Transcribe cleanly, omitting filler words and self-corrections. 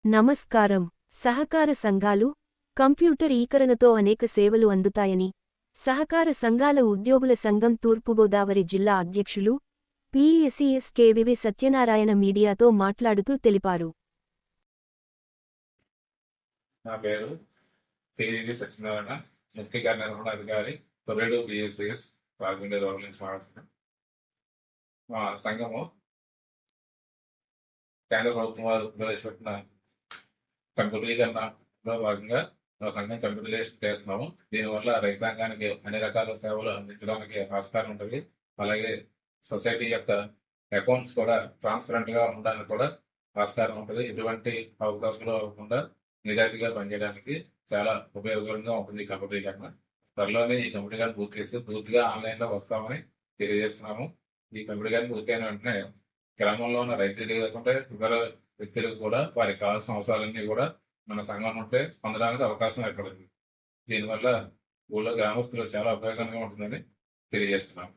నమస్కారం. సహకార సంఘాలు కంప్యూటరీకరణతో అనేక సేవలు అందుతాయని సహకార సంఘాల ఉద్యోగుల సంఘం తూర్పుగోదావరి జిల్లా అధ్యక్షులు పిఎస్సిఎస్ కెవివి సత్యనారాయణ మీడియాతో మాట్లాడుతూ తెలిపారు. నా పేరు కెవివి సత్యనారాయణ, ముఖ్య కార్యనిర్వహణాధికారి, తొర్రేడు పిఎస్సిఎస్ రాజమండ్రి రోడ్ల నుంచి మాట్లాడుతున్నాను. మా సంఘము కేంద్ర ప్రభుత్వం వారు ప్రవేశపెట్టిన కంప్యూటరీకరణలో భాగంగా మా సంఘం కంప్యూటరైజేషన్ చేస్తున్నాము. దీనివల్ల రైతాంగానికి అన్ని రకాల సేవలు అందించడానికి ఆస్కారం ఉంటుంది. అలాగే సొసైటీ యొక్క అకౌంట్స్ కూడా ట్రాన్స్పరెంట్ గా ఉండడానికి కూడా ఆస్కారం ఉంటుంది. ఎటువంటి అవకాశాలు అవ్వకుండా నిజాయితీగా పనిచేయడానికి చాలా ఉపయోగకరంగా ఉంటుంది కంప్యూటరీకరణ. త్వరలోనే ఈ కంప్యూటరీకరణ పూర్తి చేసి పూర్తిగా ఆన్లైన్ లో వస్తామని తెలియజేస్తున్నాము. ఈ కంప్యూటరీకరణ పూర్తయిన వెంటనే గ్రామంలో ఉన్న రైతులు కాకుండా ఇతర వ్యక్తులకు కూడా వారికి కావాల్సిన అవసరాలన్నీ కూడా మన సంఘం ఉంటే పొందడానికి అవకాశం ఏర్పడింది. దీనివల్ల ఊళ్ళో గ్రామస్తులు చాలా ఉపయోగకరంగా ఉంటుందని తెలియజేస్తున్నాం.